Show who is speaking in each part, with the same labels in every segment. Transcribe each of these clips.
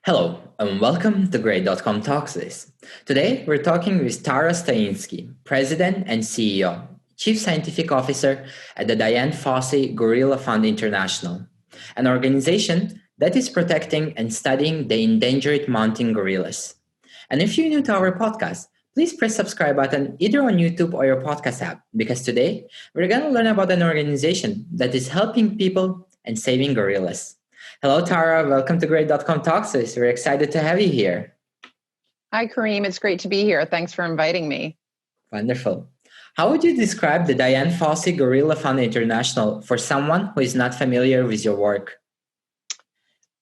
Speaker 1: Hello, and welcome to Grey.com Talks List. Today, we're talking with Tara Stainski, President and CEO, Chief Scientific Officer at the Diane Fossey Gorilla Fund International, an organization that is protecting and studying the endangered mountain gorillas. And if you're new to our podcast, please press subscribe button either on YouTube or your podcast app, because today we're going to learn about an organization that is helping people and saving gorillas. Hello, Tara. Welcome to Grey.com Talks. We're excited to have you here.
Speaker 2: Hi, Kareem. It's great to be here. Thanks for inviting me.
Speaker 1: Wonderful. How would you describe the Diane Fossey Gorilla Fund International for someone who is not familiar with your work?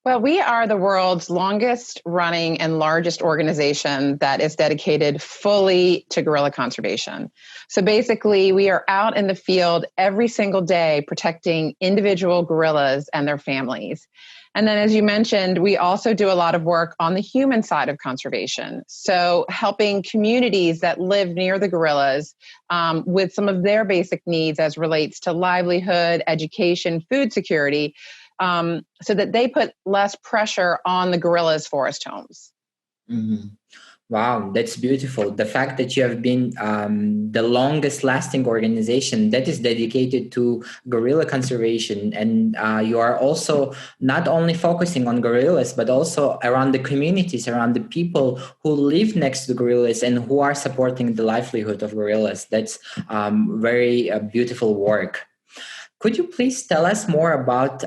Speaker 2: Well, we are the world's longest running and largest organization that is dedicated fully to gorilla conservation. So basically, we are out in the field every single day protecting individual gorillas and their families. And then, as you mentioned, we also do a lot of work on the human side of conservation. So helping communities that live near the gorillas with some of their basic needs as relates to livelihood, education, food security, so that they put less pressure on the gorillas' forest homes.
Speaker 1: Mm-hmm. Wow, that's beautiful. The fact that you have been the longest lasting organization that is dedicated to gorilla conservation, and you are also not only focusing on gorillas, but also around the communities, around the people who live next to the gorillas and who are supporting the livelihood of gorillas. That's very beautiful work. Could you please tell us more about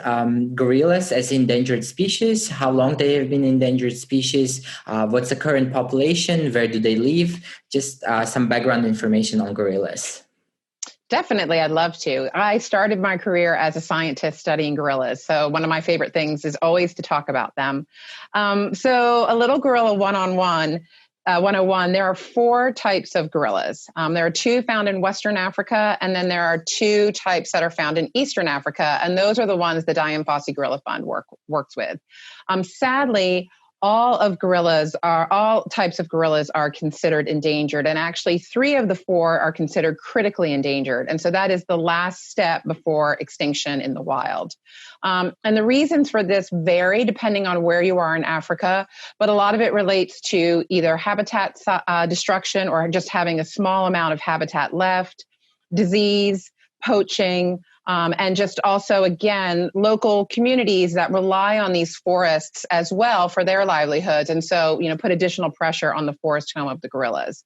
Speaker 1: gorillas as endangered species, how long they have been endangered species, what's the current population, where do they live, just some background information on gorillas?
Speaker 2: Definitely, I'd love to. I started my career as a scientist studying gorillas. So one of my favorite things is always to talk about them. So a little gorilla one-on-one, 101, there are 4 types of gorillas. There are 2 found in Western Africa, and then there are 2 types that are found in Eastern Africa, and those are the ones the Dian Fossey Gorilla Fund works with. Sadly, all types of gorillas are considered endangered, and actually 3 of the 4 are considered critically endangered. And so that is the last step before extinction in the wild. And the reasons for this vary depending on where you are in Africa, but a lot of it relates to either habitat destruction or just having a small amount of habitat left, disease, poaching, and just also, again, local communities that rely on these forests as well for their livelihoods. And so, put additional pressure on the forest home of the gorillas.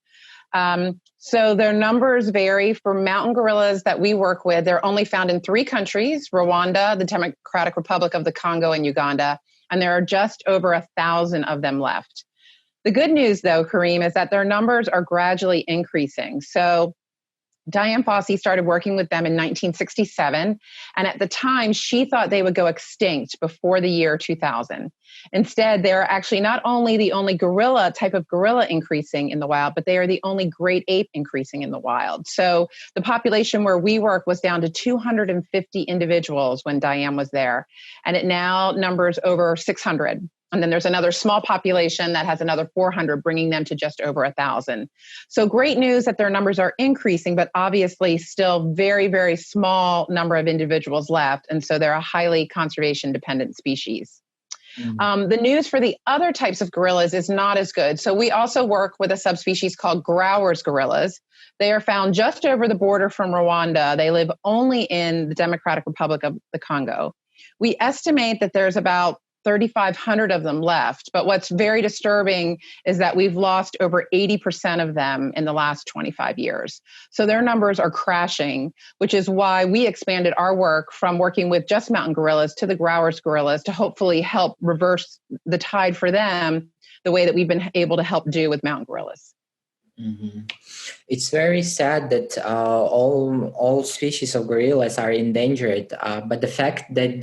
Speaker 2: So their numbers vary. For mountain gorillas that we work with, they're only found in 3 countries: Rwanda, the Democratic Republic of the Congo, and Uganda. And there are just over 1,000 of them left. The good news, though, Kareem, is that their numbers are gradually increasing. So Diane Fossey started working with them in 1967, and at the time, she thought they would go extinct before the year 2000. Instead, they're actually not only the only type of gorilla increasing in the wild, but they are the only great ape increasing in the wild. So the population where we work was down to 250 individuals when Diane was there, and it now numbers over 600. And then there's another small population that has another 400, bringing them to just over 1,000. So great news that their numbers are increasing, but obviously still very, very small number of individuals left. And so they're a highly conservation dependent species. Mm-hmm. The news for the other types of gorillas is not as good. So we also work with a subspecies called Growers gorillas. They are found just over the border from Rwanda. They live only in the Democratic Republic of the Congo. We estimate that there's about 3,500 of them left. But what's very disturbing is that we've lost over 80% of them in the last 25 years. So their numbers are crashing, which is why we expanded our work from working with just mountain gorillas to the Growers gorillas to hopefully help reverse the tide for them the way that we've been able to help do with mountain gorillas.
Speaker 1: Mm-hmm. It's very sad that all species of gorillas are endangered, but the fact that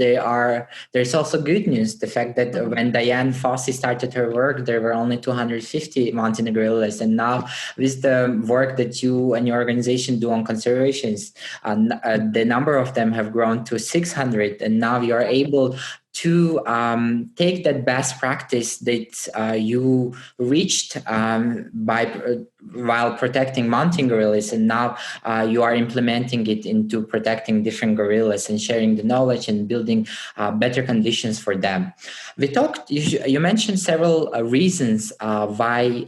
Speaker 1: there's also good news. The fact that when Diane Fossey started her work, there were only 250 mountain gorillas, and now with the work that you and your organization do on conservations, the number of them have grown to 600, and now you are able to take that best practice that you reached by while protecting mountain gorillas, and now you are implementing it into protecting different gorillas and sharing the knowledge and building better conditions for them. You mentioned several reasons why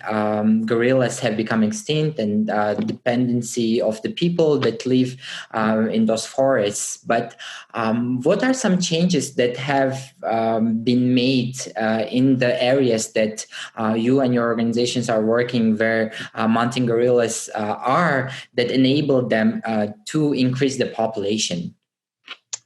Speaker 1: gorillas have become extinct, and dependency of the people that live in those forests. But what are some changes that have been made in the areas that you and your organizations are working, where mountain gorillas are, that enable them to increase the population?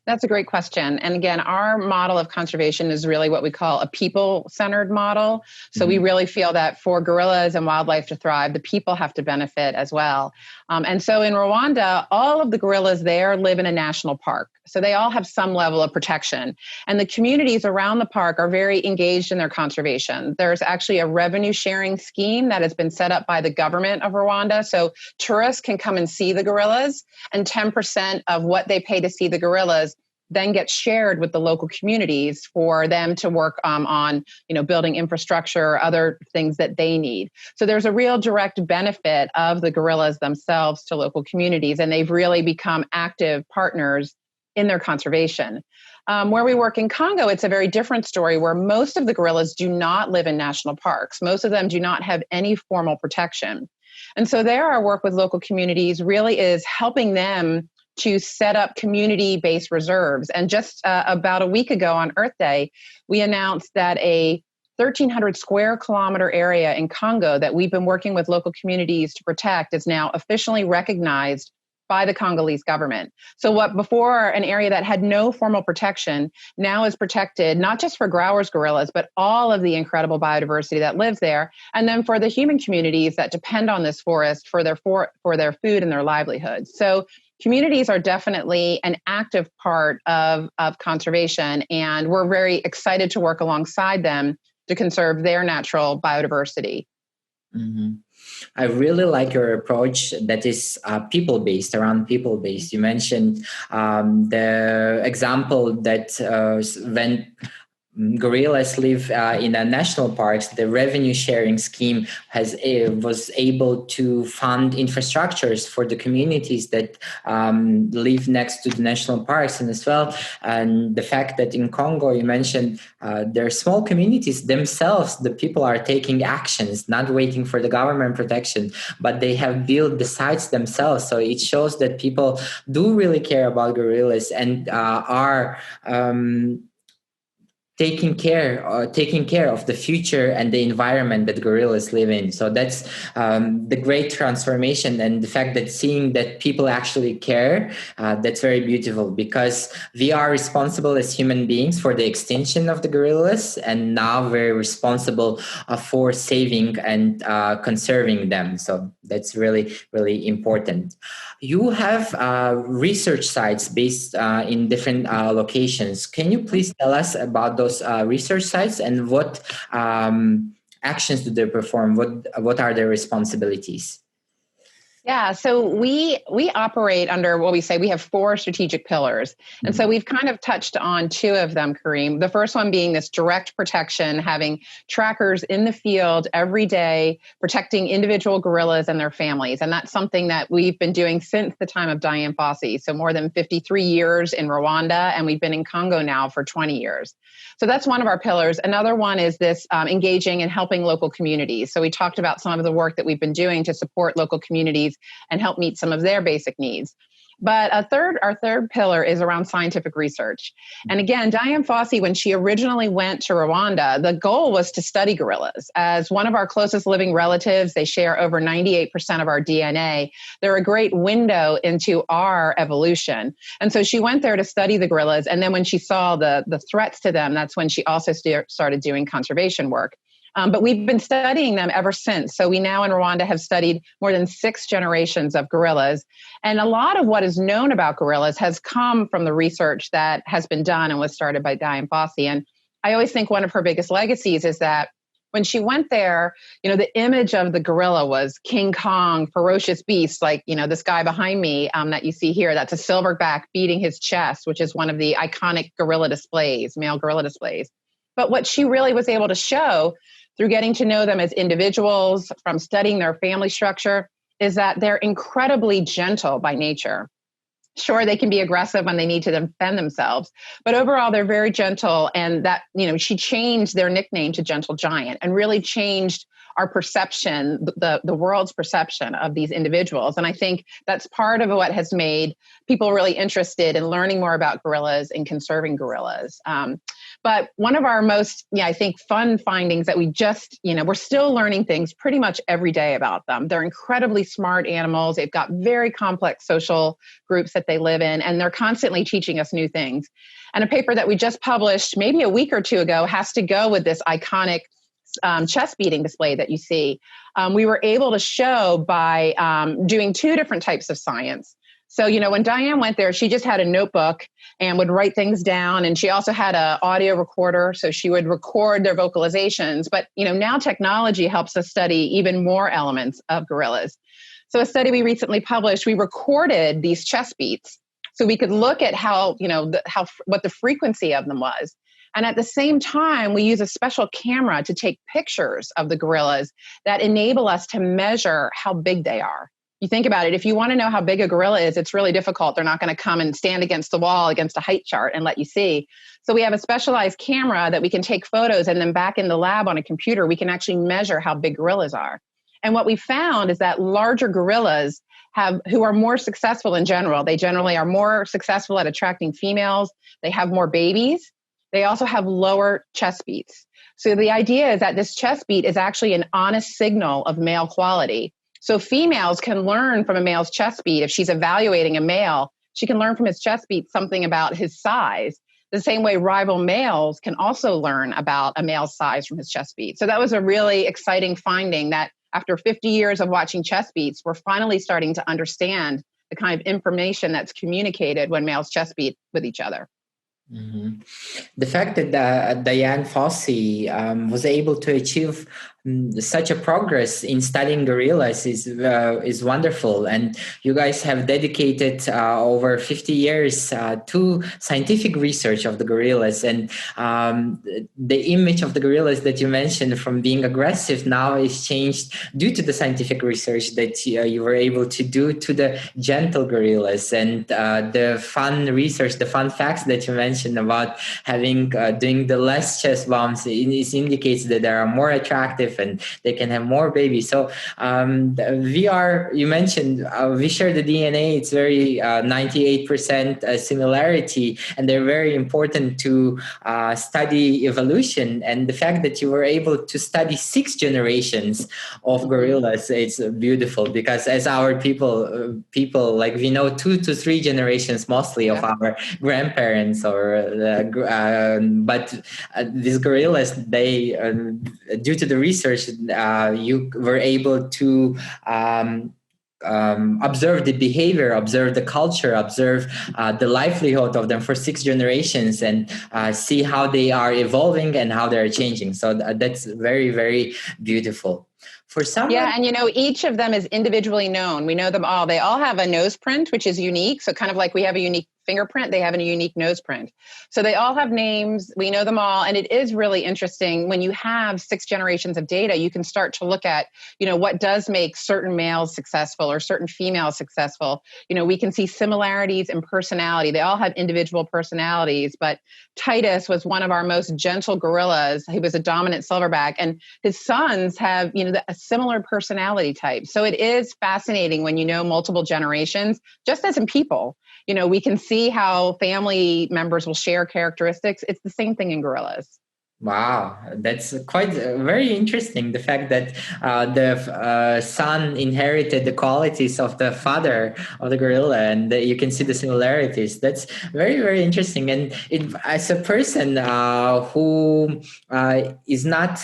Speaker 2: That's a great question. And again, our model of conservation is really what we call a people-centered model. So we really feel that for gorillas and wildlife to thrive, the people have to benefit as well. And so in Rwanda, all of the gorillas there live in a national park. So they all have some level of protection. And the communities around the park are very engaged in their conservation. There's actually a revenue sharing scheme that has been set up by the government of Rwanda. So tourists can come and see the gorillas, and 10% of what they pay to see the gorillas then gets shared with the local communities for them to work on, building infrastructure, other things that they need. So there's a real direct benefit of the gorillas themselves to local communities, and they've really become active partners in their conservation. Where we work in Congo, it's a very different story, where most of the gorillas do not live in national parks. Most of them do not have any formal protection. And so there, our work with local communities really is helping them to set up community-based reserves. And just about a week ago on Earth Day, we announced that a 1,300 square kilometer area in Congo that we've been working with local communities to protect is now officially recognized by the Congolese government. So what before an area that had no formal protection now is protected, not just for Grauer's gorillas, but all of the incredible biodiversity that lives there. And then for the human communities that depend on this forest for their food and their livelihoods. So communities are definitely an active part of conservation, and we're very excited to work alongside them to conserve their natural biodiversity.
Speaker 1: Mm-hmm. I really like your approach that is people-based, around people-based. You mentioned the example that when gorillas live in a national parks, the revenue sharing scheme was able to fund infrastructures for the communities that live next to the national parks, and as well, and the fact that in Congo, you mentioned there are small communities themselves. The people are taking actions, not waiting for the government protection, but they have built the sites themselves. So it shows that people do really care about gorillas and are taking care of the future and the environment that gorillas live in. So that's the great transformation, and the fact that seeing that people actually care, that's very beautiful, because we are responsible as human beings for the extinction of the gorillas, and now we're responsible for saving and conserving them. So that's really, really important. You have research sites based in different locations. Can you please tell us about those research sites, and what actions do they perform? What are their responsibilities?
Speaker 2: Yeah, so we operate under what we say we have 4 strategic pillars. And so we've kind of touched on 2 of them, Kareem. The first one being this direct protection, having trackers in the field every day, protecting individual gorillas and their families. And that's something that we've been doing since the time of Diane Fossey. So more than 53 years in Rwanda, and we've been in Congo now for 20 years. So that's one of our pillars. Another one is this engaging and helping local communities. So we talked about some of the work that we've been doing to support local communities and help meet some of their basic needs. But our third pillar is around scientific research. And again, Dian Fossey, when she originally went to Rwanda, the goal was to study gorillas. As one of our closest living relatives, they share over 98% of our DNA. They're a great window into our evolution. And so she went there to study the gorillas. And then when she saw the threats to them, that's when she also started doing conservation work. But we've been studying them ever since. So we now in Rwanda have studied more than 6 generations of gorillas. And a lot of what is known about gorillas has come from the research that has been done and was started by Dian Fossey. And I always think one of her biggest legacies is that when she went there, the image of the gorilla was King Kong, ferocious beast, like, this guy behind me that you see here, that's a silverback beating his chest, which is one of the iconic gorilla displays, male gorilla displays. But what she really was able to show through getting to know them as individuals, from studying their family structure, is that they're incredibly gentle by nature. Sure, they can be aggressive when they need to defend themselves, but overall they're very gentle. And that, she changed their nickname to Gentle Giant and really changed our perception, the world's perception of these individuals. And I think that's part of what has made people really interested in learning more about gorillas and conserving gorillas. But one of our most, I think, fun findings that we just, we're still learning things pretty much every day about them. They're incredibly smart animals. They've got very complex social groups that they live in, and they're constantly teaching us new things. And a paper that we just published maybe a week or two ago has to go with this iconic chest beating display that you see. We were able to show by doing two different types of science. So, when Diane went there, she just had a notebook and would write things down. And she also had an audio recorder, so she would record their vocalizations. But, now technology helps us study even more elements of gorillas. So a study we recently published, we recorded these chest beats so we could look at how, what the frequency of them was. And at the same time, we use a special camera to take pictures of the gorillas that enable us to measure how big they are. You think about it, if you want to know how big a gorilla is, it's really difficult. They're not going to come and stand against the wall against a height chart and let you see. So we have a specialized camera that we can take photos, and then back in the lab on a computer, we can actually measure how big gorillas are. And what we found is that larger gorillas who are more successful in general, they generally are more successful at attracting females. They have more babies. They also have lower chest beats. So the idea is that this chest beat is actually an honest signal of male quality. So females can learn from a male's chest beat. If she's evaluating a male, she can learn from his chest beat something about his size. The same way rival males can also learn about a male's size from his chest beat. So that was a really exciting finding that after 50 years of watching chest beats, we're finally starting to understand the kind of information that's communicated when males chest beat with each other.
Speaker 1: Mm-hmm. The fact that Diane Fossey was able to achieve such a progress in studying gorillas is wonderful, and you guys have dedicated over 50 years to scientific research of the gorillas, and the image of the gorillas that you mentioned from being aggressive now is changed due to the scientific research that you were able to do to the gentle gorillas, and the fun research, the fun facts that you mentioned about having doing the less chest bumps, it indicates that they are more attractive and they can have more babies. So you mentioned, we share the DNA. It's very 98% similarity, and they're very important to study evolution. And the fact that you were able to study 6 generations of gorillas, it's beautiful, because as our people like, we know 2 to 3 generations mostly of our grandparents, but these gorillas, they due to the research, you were able to observe the behavior, observe the culture, observe the livelihood of them for 6 generations, and see how they are evolving and how they are changing. So that's very, very beautiful. For some,
Speaker 2: yeah, and each of them is individually known. We know them all. They all have a nose print, which is unique. So kind of like we have a unique fingerprint, they have a unique nose print. So they all have names. We know them all. And it is really interesting when you have 6 generations of data, you can start to look at, what does make certain males successful or certain females successful. We can see similarities in personality. They all have individual personalities, but Titus was one of our most gentle gorillas. He was a dominant silverback, and his sons have, a similar personality type. So it is fascinating when you know multiple generations, just as in people. We can see how family members will share characteristics. It's the same thing in gorillas.
Speaker 1: Wow, that's quite very interesting. The fact that the son inherited the qualities of the father of the gorilla, and you can see the similarities. That's very, very interesting. And as a person who is not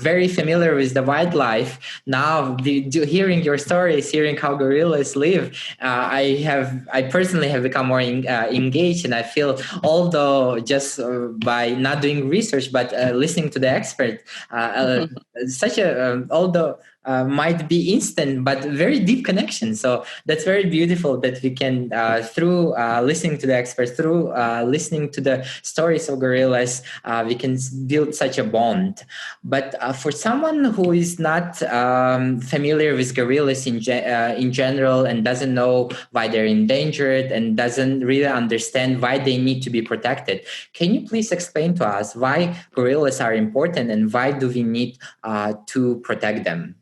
Speaker 1: very familiar with the wildlife, now hearing your stories, hearing how gorillas live, I personally have become more engaged, and I feel, although just by not doing research, but listening to the expert, although might be instant but very deep connection. So that's very beautiful that we can through listening to the experts, through listening to the stories of gorillas, we can build such a bond. But for someone who is not familiar with gorillas in general and doesn't know why they're endangered and doesn't really understand why they need to be protected, can you please explain to us why gorillas are important and why do we need to protect them?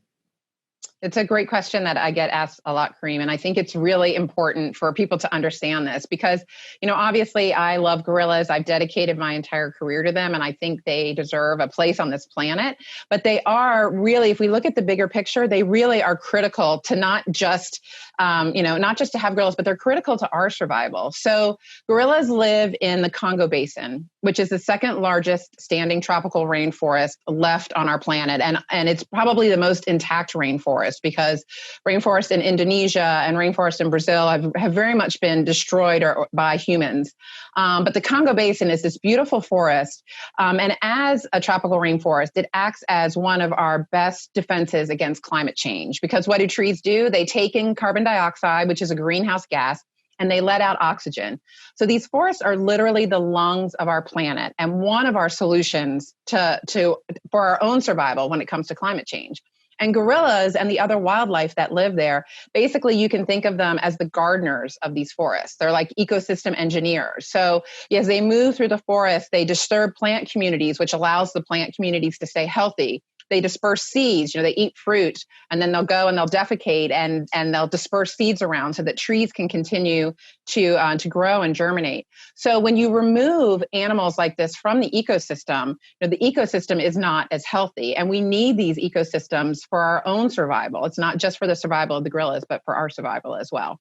Speaker 2: It's a great question that I get asked a lot, Kareem. And I think it's really important for people to understand this because, obviously I love gorillas. I've dedicated my entire career to them, and I think they deserve a place on this planet. But they are really, if we look at the bigger picture, they really are critical to not just to have gorillas, but they're critical to our survival. So gorillas live in the Congo Basin, which is the second largest standing tropical rainforest left on our planet. And it's probably the most intact rainforest because rainforests in Indonesia and rainforests in Brazil have very much been destroyed by humans. But the Congo Basin is this beautiful forest. And as a tropical rainforest, it acts as one of our best defenses against climate change. Because what do trees do? They take in carbon dioxide, which is a greenhouse gas, and they let out oxygen. So these forests are literally the lungs of our planet and one of our solutions for our own survival when it comes to climate change. And gorillas and the other wildlife that live there, basically you can think of them as the gardeners of these forests. They're like ecosystem engineers. So as they move through the forest, they disturb plant communities, which allows the plant communities to stay healthy. They disperse seeds, they eat fruit, and then they'll go and they'll defecate and they'll disperse seeds around so that trees can continue to grow and germinate. So when you remove animals like this from the ecosystem, the ecosystem is not as healthy. And we need these ecosystems for our own survival. It's not just for the survival of the gorillas, but for our survival as well.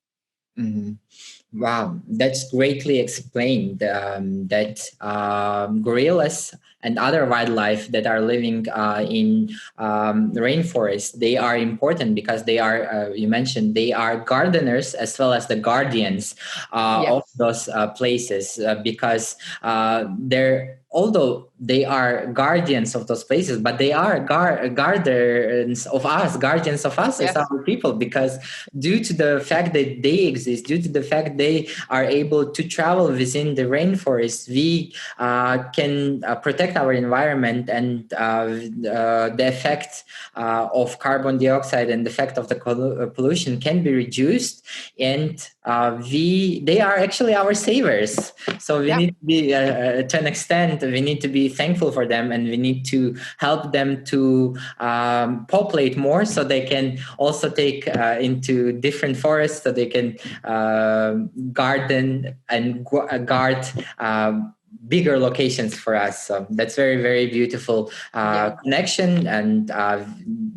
Speaker 1: Mm-hmm. Wow, that's greatly explained. That gorillas and other wildlife that are living in the rainforest, they are important because they are, you mentioned, they are gardeners as well as the guardians of those places because although they are guardians of those places, but they are guardians of us as our people, because due to the fact that they exist, due to the fact they are able to travel within the rainforest, we can protect our environment, and the effect of carbon dioxide and the effect of the pollution can be reduced, and they are actually our savers. So we need to be, to an extent, we need to be thankful for them, and we need to help them to populate more so they can also take into different forests so they can garden and guard bigger locations for us. So that's very, very beautiful connection, and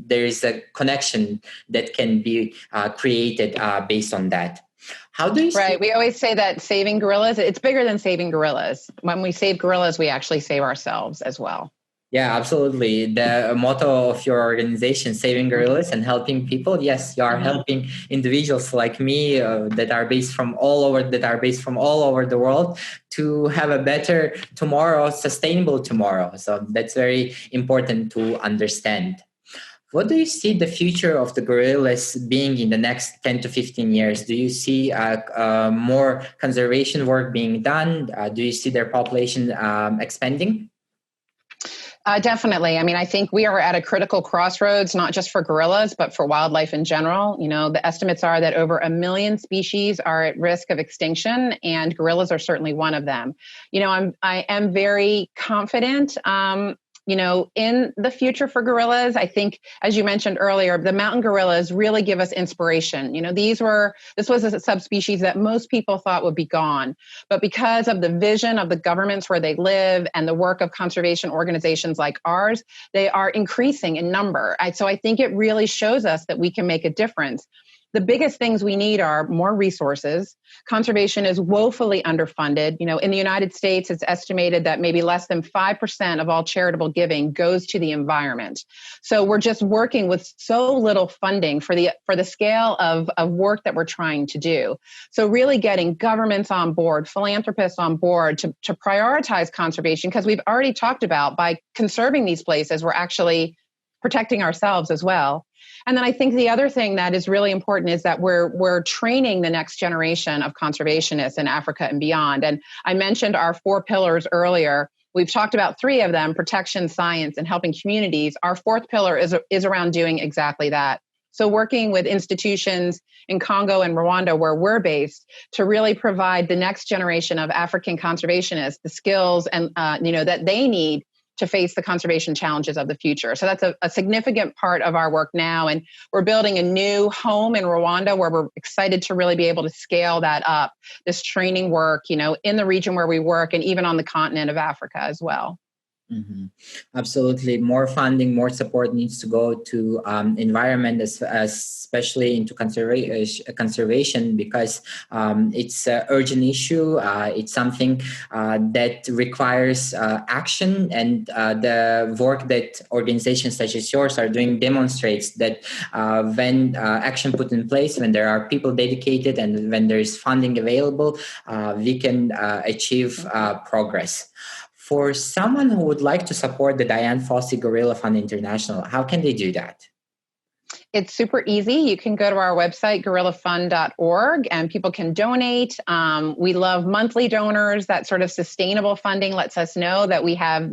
Speaker 1: there is a connection that can be created based on that. How do you
Speaker 2: Right. We always say that saving gorillas, it's bigger than saving gorillas. When we save gorillas, we actually save ourselves as well.
Speaker 1: Yeah, absolutely. The motto of your organization, Saving Gorillas and Helping People. Yes, you are helping individuals like me that are based from all over the world to have a better tomorrow, sustainable tomorrow. So that's very important to understand. What do you see the future of the gorillas being in the next 10 to 15 years? Do you see more conservation work being done? Do you see their population expanding?
Speaker 2: Definitely. I mean, I think we are at a critical crossroads, not just for gorillas, but for wildlife in general. The estimates are that over 1 million species are at risk of extinction, and gorillas are certainly one of them. I am very confident in the future for gorillas. I think, as you mentioned earlier, the mountain gorillas really give us inspiration. This was a subspecies that most people thought would be gone. But because of the vision of the governments where they live and the work of conservation organizations like ours, they are increasing in number. So I think it really shows us that we can make a difference. The biggest things we need are more resources. Conservation is woefully underfunded. In the United States, it's estimated that maybe less than 5% of all charitable giving goes to the environment. So we're just working with so little funding for the scale of work that we're trying to do. So really getting governments on board, philanthropists on board to prioritize conservation, because we've already talked about by conserving these places, we're actually protecting ourselves as well. And then I think the other thing that is really important is that we're training the next generation of conservationists in Africa and beyond. And I mentioned our 4 pillars earlier. We've talked about 3 of them: protection, science, and helping communities. Our 4th pillar is around doing exactly that. So working with institutions in Congo and Rwanda, where we're based, to really provide the next generation of African conservationists the skills and that they need to face the conservation challenges of the future. So that's a significant part of our work now. And we're building a new home in Rwanda where we're excited to really be able to scale that up, this training work, in the region where we work and even on the continent of Africa as well.
Speaker 1: Mm-hmm. Absolutely. More funding, more support needs to go to environment, especially into conservation, because it's an urgent issue. It's something that requires action, and the work that organizations such as yours are doing demonstrates that when action put in place, when there are people dedicated, and when there is funding available, we can achieve progress. For someone who would like to support the Dian Fossey Gorilla Fund International, how can they do that?
Speaker 2: It's super easy. You can go to our website, gorillafund.org, and people can donate. We love monthly donors. That sort of sustainable funding lets us know that we have,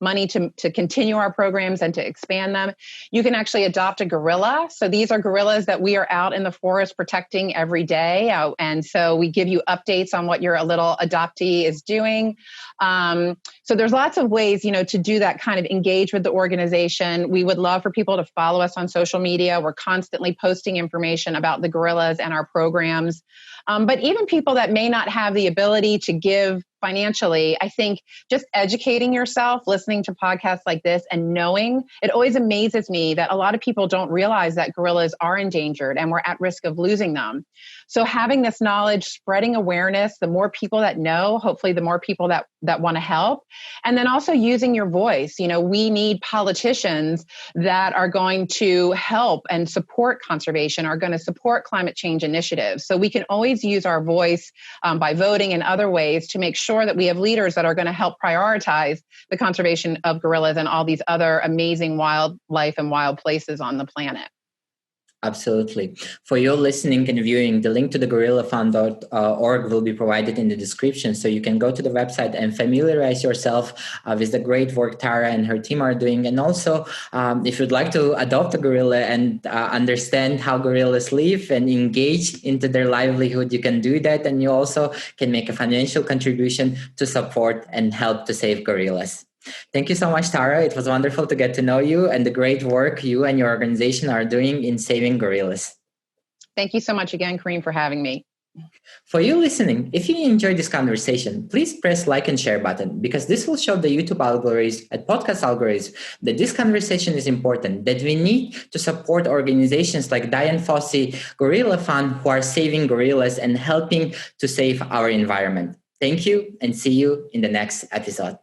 Speaker 2: money to continue our programs and to expand them. You can actually adopt a gorilla. So these are gorillas that we are out in the forest protecting every day. And so we give you updates on what your little adoptee is doing. So there's lots of ways, to do that, kind of engage with the organization. We would love for people to follow us on social media. We're constantly posting information about the gorillas and our programs. But even people that may not have the ability to give financially, I think just educating yourself, listening to podcasts like this, and knowing, it always amazes me that a lot of people don't realize that gorillas are endangered and we're at risk of losing them. So having this knowledge, spreading awareness, the more people that know, hopefully the more people that want to help. And then also using your voice. We need politicians that are going to help and support conservation, are going to support climate change initiatives. So we can always use our voice by voting and other ways to make sure that we have leaders that are going to help prioritize the conservation of gorillas and all these other amazing wildlife and wild places on the planet.
Speaker 1: Absolutely. For your listening and viewing, the link to the gorillafund.org will be provided in the description. So you can go to the website and familiarize yourself with the great work Tara and her team are doing. And also, if you'd like to adopt a gorilla and understand how gorillas live and engage into their livelihood, you can do that. And you also can make a financial contribution to support and help to save gorillas. Thank you so much, Tara. It was wonderful to get to know you and the great work you and your organization are doing in saving gorillas.
Speaker 2: Thank you so much again, Kareem, for having me.
Speaker 1: For you listening, if you enjoyed this conversation, please press like and share button, because this will show the YouTube algorithms and podcast algorithms that this conversation is important, that we need to support organizations like Dian Fossey Gorilla Fund, who are saving gorillas and helping to save our environment. Thank you, and see you in the next episode.